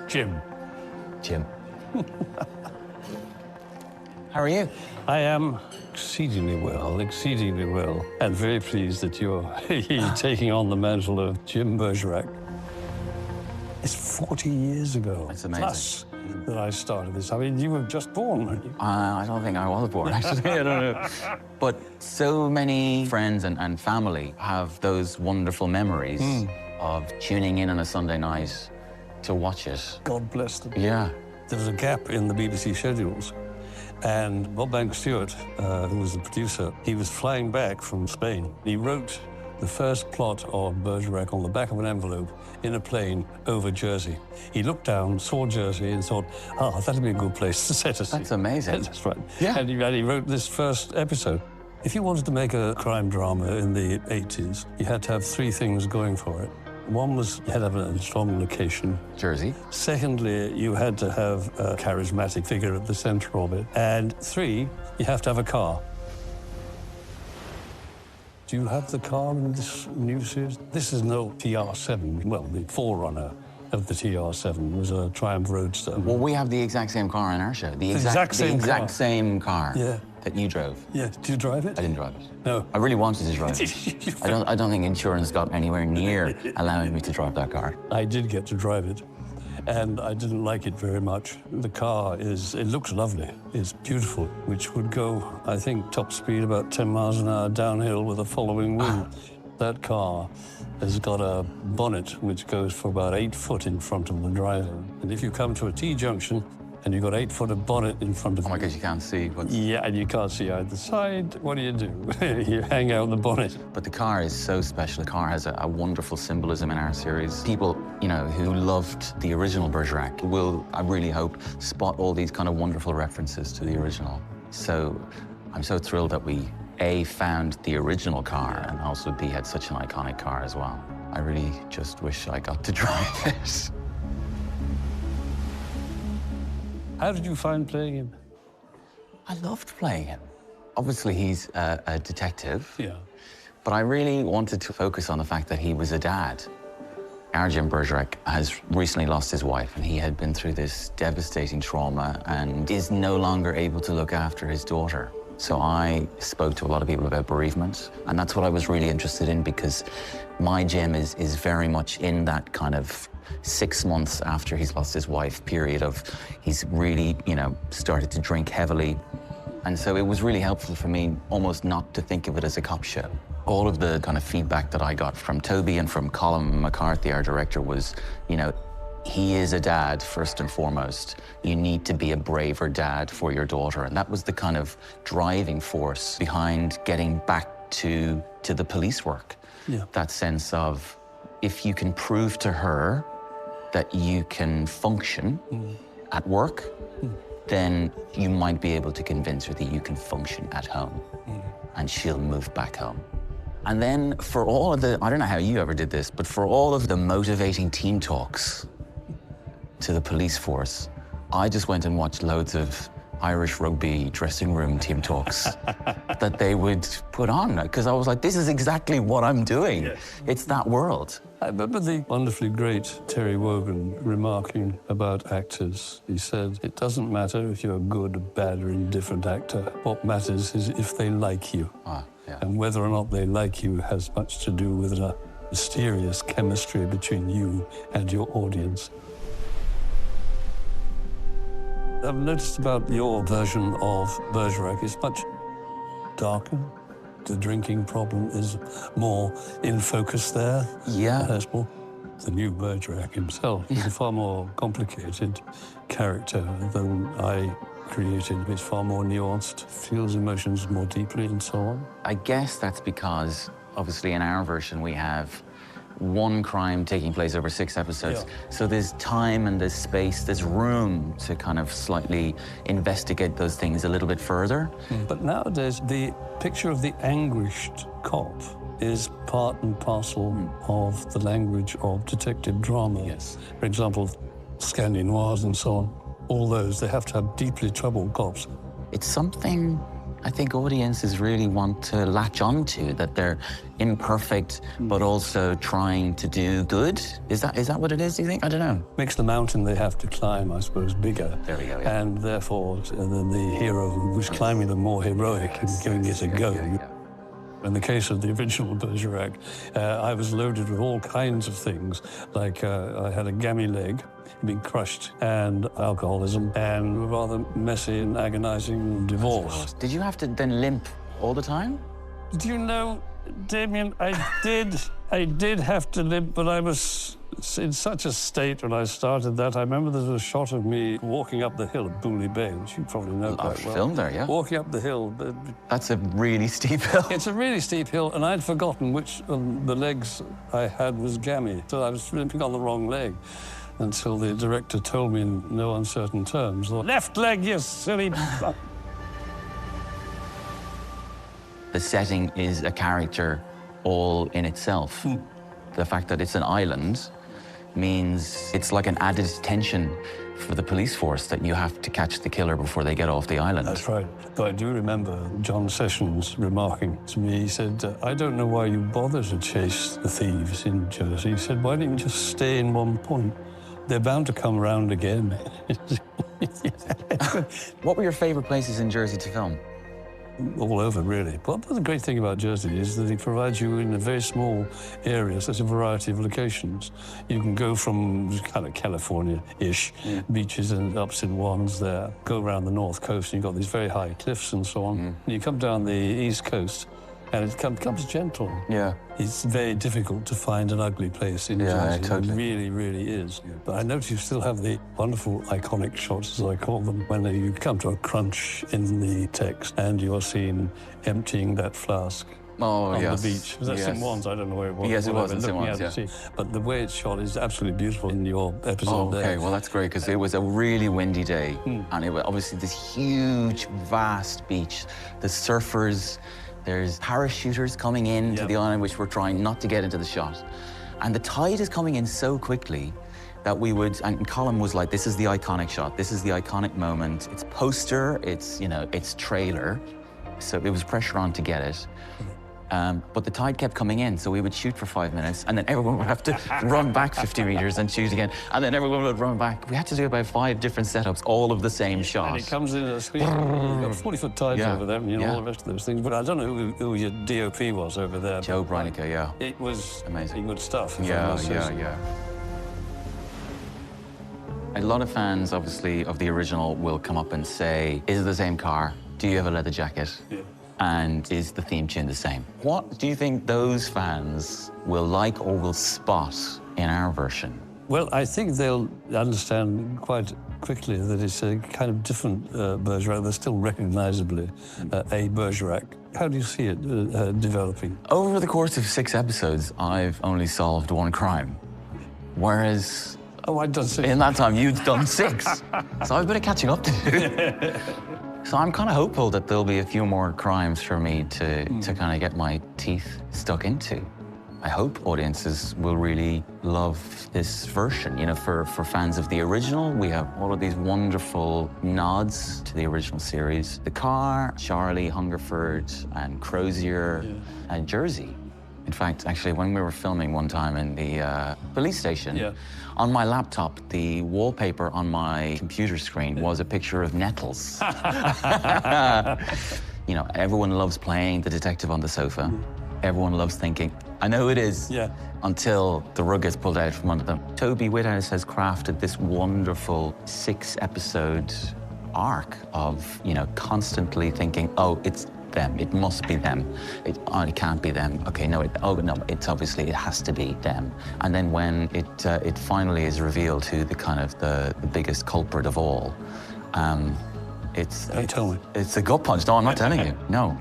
Jim. Jim. How are you? I am exceedingly well, and very pleased that you're taking on the mantle of Jim Bergerac. It's 40 years ago. That's amazing. Plus that I started this. I mean, you were just born, weren't you? I don't think I was born, actually. I don't know. But so many friends and family have those wonderful memories of tuning in on a Sunday night to watch it. God bless them. Yeah. There was a gap in the BBC schedules, and Bob Banks-Stewart, who was the producer, he was flying back from Spain. He wrote the first plot of Bergerac on the back of an envelope in a plane over Jersey. He looked down, saw Jersey, and thought, oh, that'd be a good place to set a scene. That's amazing. That's right. Yeah. And he wrote this first episode. If you wanted to make a crime drama in the 80s, you had to have three things going for it. One was you had to have a strong location. Jersey. Secondly, you had to have a charismatic figure at the center of it. And three, you have to have a car. Do you have the car in this new series? This is no TR7. Well, the forerunner of the TR7 was a Triumph Roadster. Well, we have the exact same car in our show. The exact same car Yeah. that you drove. Yeah, did you drive it? I didn't drive it. No. I really wanted to drive it. I don't think insurance got anywhere near allowing me to drive that car. I did get to drive it, and I didn't like it very much. The car it looks lovely. It's beautiful, which would go, I think, top speed about 10 miles an hour downhill with a following wind. That car has got a bonnet which goes for about 8 foot in front of the driver. And if you come to a T-junction and you've got 8 foot of bonnet in front of you. Oh my God, you can't see what's... Yeah, and you can't see either side. What do? You hang out the bonnet. But the car is so special. The car has a wonderful symbolism in our series. People, you know, who loved the original Bergerac will, I really hope, spot all these kind of wonderful references to the original. So I'm so thrilled that we, A, found the original car, and also B, had such an iconic car as well. I really just wish I got to drive it. How did you find playing him? I loved playing him. Obviously, he's a detective. Yeah. But I really wanted to focus on the fact that he was a dad. Our Jim Bergerac has recently lost his wife, and he had been through this devastating trauma and is no longer able to look after his daughter. So I spoke to a lot of people about bereavement, and that's what I was really interested in, because my Jim is very much in that kind of 6 months after he's lost his wife period of he's really, you know, started to drink heavily. And so it was really helpful for me almost not to think of it as a cop show. All of the kind of feedback that I got from Toby and from Colin McCarthy, our director, was, you know, he is a dad first and foremost. You need to be a braver dad for your daughter. And that was the kind of driving force behind getting back to the police work. Yeah. That sense of, if you can prove to her that you can function at work, then you might be able to convince her that you can function at home, and she'll move back home. And then for all of the, I don't know how you ever did this, but for all of the motivating team talks to the police force, I just went and watched loads of Irish rugby dressing room team talks that they would put on, because I was like, this is exactly what I'm doing. Yes. It's that world. I remember the wonderfully great Terry Wogan remarking about actors. He said, it doesn't matter if you're a good, bad, or indifferent actor. What matters is if they like you. Yeah. And whether or not they like you has much to do with a mysterious chemistry between you and your audience. I've noticed about your version of Bergerac, it's much darker. The drinking problem is more in focus there. Yeah. That's more. The new Bergerac himself is a far more complicated character than I created. It's far more nuanced, feels emotions more deeply and so on. I guess that's because, obviously, in our version, we have one crime taking place over 6 episodes. Yeah. So there's time and there's space, there's room to kind of slightly investigate those things a little bit further. But nowadays, the picture of the anguished cop is part and parcel of the language of detective drama. Yes. For example, Scandinoirs and so on, all those, they have to have deeply troubled cops. It's something I think audiences really want to latch onto, that they're imperfect, but also trying to do good. Is that what it is, do you think? I don't know. Makes the mountain they have to climb, I suppose, bigger. There we go, yeah. And therefore, the hero who's climbing them more heroic and giving it a go. In the case of the original Bergerac, I was loaded with all kinds of things, like I had a gammy leg, being crushed, and alcoholism, and a rather messy and agonizing divorce. Did you have to then limp all the time? Do you know, Damien, I did have to limp, but I was in such a state when I started that. I remember there was a shot of me walking up the hill at Booley Bay, which you probably know quite well. I've filmed there, yeah. Walking up the hill. That's a really steep hill. It's a really steep hill, and I'd forgotten which of the legs I had was gammy, so I was limping on the wrong leg until the director told me in no uncertain terms, "Left leg, you silly..." The setting is a character all in itself. The fact that it's an island means it's like an added tension for the police force, that you have to catch the killer before they get off the island. That's right. But I do remember John Sessions remarking to me, he said, "I don't know why you bother to chase the thieves in Jersey." He said, "Why don't you just stay in one point? They're bound to come round again." What were your favorite places in Jersey to film? All over, really. But the great thing about Jersey is that it provides you in a very small area such a variety of locations. You can go from kind of California-ish beaches and ups in ones there, go around the north coast, and you've got these very high cliffs and so on. And you come down the east coast, and it becomes gentle. Yeah. It's very difficult to find an ugly place in Jersey. Totally. It really, really is. But I notice you still have the wonderful iconic shots, as I call them, when you come to a crunch in the text and you're seen emptying that flask on the beach. Was that St. Juan's? I don't know where it was. Yes, it was in St. Juan's, yeah. But the way it's shot is absolutely beautiful in your episode there. Okay, well, that's great, because it was a really windy day, and it was obviously this huge, vast beach. The surfers, there's parachuters coming in to the island, which we're trying not to get into the shot. And the tide is coming in so quickly that we would, and Colin was like, "This is the iconic shot. This is the iconic moment. It's poster, it's, it's trailer." So it was pressure on to get it. But the tide kept coming in, so we would shoot for 5 minutes, and then everyone would have to run back 50 meters and shoot again, and then everyone would run back. We had to do about 5 different setups, all of the same shot. And it comes in a squeeze. You've got 40-foot tides over there, and all the rest of those things. But I don't know who your DOP was over there. Joe Breinicke, yeah. It was amazing. Good stuff. Yeah. A lot of fans, obviously, of the original will come up and say, "Is it the same car? Do you have a leather jacket? Yeah. And is the theme tune the same?" What do you think those fans will like or will spot in our version? Well, I think they'll understand quite quickly that it's a kind of different Bergerac. They're still recognizably a Bergerac. How do you see it developing? Over the course of 6 episodes, I've only solved 1 crime. Whereas... Oh, I've done 6. In that time, you've done 6. So I've a bit of catching up to do. So I'm kind of hopeful that there'll be a few more crimes for me to kind of get my teeth stuck into. I hope audiences will really love this version. For fans of the original, we have all of these wonderful nods to the original series. The car, Charlie, Hungerford, and Crozier, and Jersey. In fact, actually, when we were filming one time in the police station, on my laptop, the wallpaper on my computer screen was a picture of nettles. Everyone loves playing the detective on the sofa. Everyone loves thinking, "I know it is," until the rug gets pulled out from under them. Toby Whithouse has crafted this wonderful 6-episode arc of, constantly thinking, "Oh, it's them. It must be them. It can't be them. Okay, no, it's obviously, it has to be them." And then when it finally is revealed who the biggest culprit of all, it's a gut punch. No, I'm not telling you. No.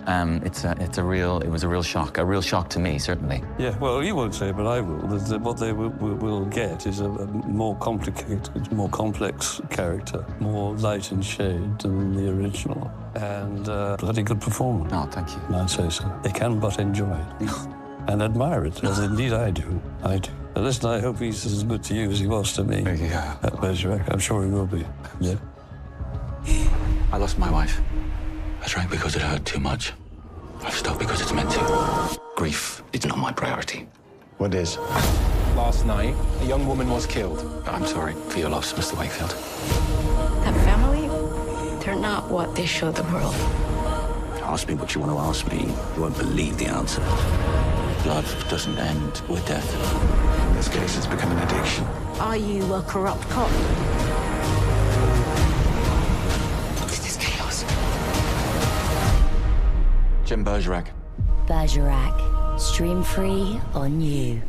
It was a real shock to me, certainly. Yeah, well, you won't say, but I will. What they will get is a more complicated, more complex character, more light and shade than the original, and bloody good performance. Oh, thank you. I'd say so. They can but enjoy it and admire it, as indeed I do. I do. Now, listen, I hope he's as good to you as he was to me. Yeah. At Bergerac. I'm sure he will be. Yeah. I lost my wife. I drank because it hurt too much. I've stopped because it's meant to. Grief is not my priority. What is? Last night, a young woman was killed. I'm sorry for your loss, Mr. Wakefield. That family, they're not what they show the world. Ask me what you want to ask me. You won't believe the answer. Blood doesn't end with death. In this case, it's become an addiction. Are you a corrupt cop? This is chaos. Jim Bergerac. Bergerac. Stream free on You.